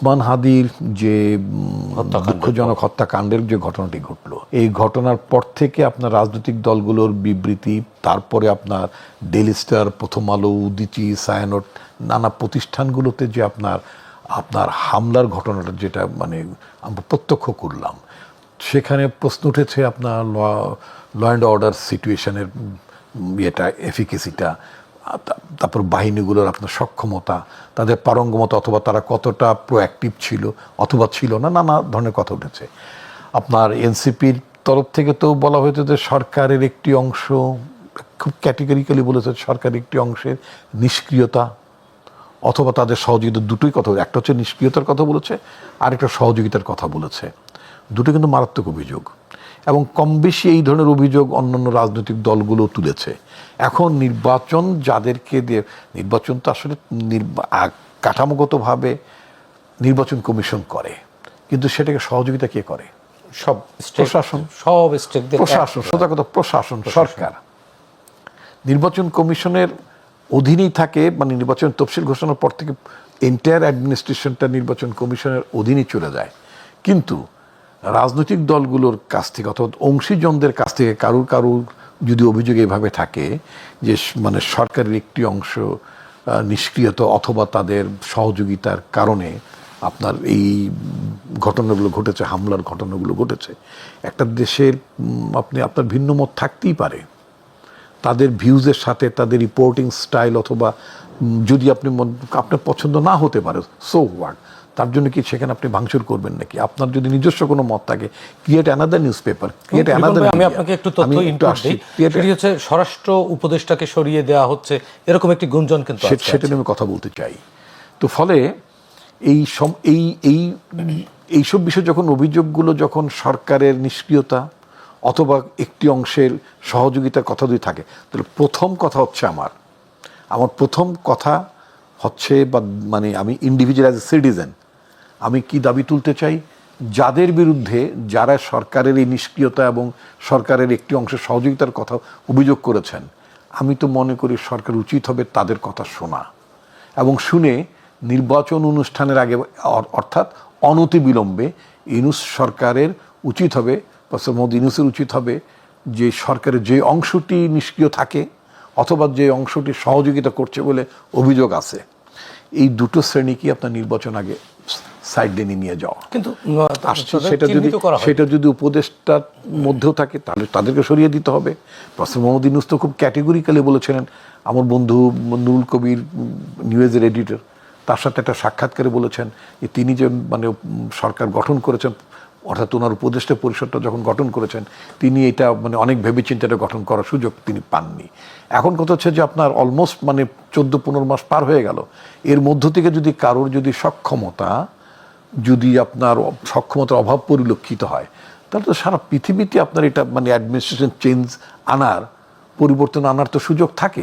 ওসমান হাদির যে দুঃখজনক হত্যাকাণ্ডের যে ঘটনাটি ঘটলো, এই ঘটনার পর থেকে আপনার রাজনৈতিক দলগুলোর বিবৃতি, তারপরে আপনার ডেইলি স্টার, প্রথম আলো, উদীচী, ছায়ানট, নানা প্রতিষ্ঠানগুলোতে যে আপনার হামলার ঘটনাটা যেটা মানে আমরা প্রত্যক্ষ করলাম, সেখানে প্রশ্ন উঠেছে আপনার ল অ্যান্ড অর্ডার সিচুয়েশনের ইয়েটা, এফিকেসিটা, তারপর বাহিনীগুলোর আপনার সক্ষমতা, তাদের পারঙ্গমতা, অথবা তারা কতটা প্রোঅ্যাক্টিভ ছিল অথবা ছিল না, নানা ধরনের কথা উঠেছে। আপনার এনসিপির তরফ থেকে তো বলা হয়েছে যে সরকারের একটি অংশ, খুব ক্যাটেগরিক্যালি বলেছে, সরকারের একটি অংশের নিষ্ক্রিয়তা অথবা তাদের সহযোগিতা, দুটোই কথা, একটা হচ্ছে নিষ্ক্রিয়তার কথা বলেছে, আরেকটা সহযোগিতার কথা বলেছে। দুটো কিন্তু মারাত্মক অভিযোগ, এবং কম বেশি এই ধরনের অভিযোগ অন্যান্য রাজনৈতিক দলগুলো তুলেছে। এখন নির্বাচন যাদেরকে দিয়ে, নির্বাচন তো আসলে কাঠামোগতভাবে নির্বাচন কমিশন করে, কিন্তু সেটাকে সহযোগিতা কে করে? সব প্রশাসন, সব স্টেটদের প্রশাসন, সোজা কথা প্রশাসন, সরকার। নির্বাচন কমিশনের অধীনেই থাকে, মানে নির্বাচন তফসিল ঘোষণার পর থেকে এন্টায়ার অ্যাডমিনিস্ট্রেশনটা নির্বাচন কমিশনের অধীনেই চলে যায়। কিন্তু রাজনৈতিক দলগুলোর কাছ থেকে অথবা অংশীজনদের কাছ থেকে কারুর যদি অভিযোগ এভাবে থাকে যে মানে সরকারের একটি অংশ নিষ্ক্রিয়তা অথবা তাদের সহযোগিতার কারণে আপনার এই ঘটনাগুলো ঘটেছে, হামলার ঘটনাগুলো ঘটেছে, একটা দেশের আপনার ভিন্ন মত থাকতেই পারে, তাদের ভিউজের সাথে তাদের রিপোর্টিং স্টাইল, অথবা যদি আপনার পছন্দ না হতে পারে, সো হোয়াট, তার জন্য কি সেখানে আপনি ভাঙচুর করবেন নাকি? আপনার যদি নিজস্ব কোনো মত থাকে, create another news paper, create another. আমি আপনাকে একটু তথ্য ইনপুট দিই, সেটি হচ্ছে স্বরাষ্ট্র উপদেষ্টাকে সরিয়ে দেওয়া হচ্ছে, এরকম একটি গুঞ্জন কিন্তু সেটা নিয়ে আমি কথা বলতে চাই। তো ফলে এইসব বিষয় যখন অভিযোগগুলো যখন সরকারের নিষ্ক্রিয়তা অথবা একটি অংশের সহযোগিতার কথা যদি থাকে, তাহলে প্রথম কথা হচ্ছে আমার প্রথম কথা হচ্ছে, বা মানে আমি ইন্ডিভিজুয়াল অ্যাজ এ সিটিজেন আমি কি দাবি তুলতে চাই, যাদের বিরুদ্ধে, যারা সরকারের এই নিষ্ক্রিয়তা এবং সরকারের একটি অংশের সহযোগিতার কথা অভিযোগ করেছেন, আমি তো মনে করি সরকার উচিত হবে তাদের কথা শোনা, এবং শুনে নির্বাচন অনুষ্ঠানের আগে, অর্থাৎ অনতিবিলম্বে ইউনূস সরকারের উচিত হবে, প্রফেসর মোহাম্মদ ইউনূসের উচিত হবে যে সরকারের যে অংশটি নিষ্ক্রিয় থাকে অথবা যে অংশটি সহযোগিতা করছে বলে অভিযোগ আছে, এই দুটো শ্রেণীকে আপনার নির্বাচন আগে সাইড লাইনে নিয়ে যাওয়া। কিন্তু সেটা যদি উপদেষ্টার মধ্যেও থাকে, তাহলে তাদেরকে সরিয়ে দিতে হবে। প্রফেসর মোহাম্মদ ইউনূস তো খুব ক্যাটেগরিক্যালি বলেছিলেন, আমার বন্ধু নুরুল কবির, নিউজের এডিটর, তার সাথে একটা সাক্ষাৎকারে বলেছেন যে তিনি যে মানে সরকার গঠন করেছেন, অর্থাৎ ওনার উপদেষ্টা পরিষদটা যখন গঠন করেছেন, তিনি এটা মানে অনেক ভেবেচিন্তে এটা গঠন করার সুযোগ তিনি পাননি। এখন কথা হচ্ছে যে আপনার অলমোস্ট মানে 14-15 মাস পার হয়ে গেল, এর মধ্য থেকে যদি কারোর যদি আপনার সক্ষমতার অভাব পরিলক্ষিত হয়, তাহলে তো সারা পৃথিবীতে আপনার এটা মানে অ্যাডমিনিস্ট্রেশন চেঞ্জ পরিবর্তন আনার তো সুযোগ থাকে।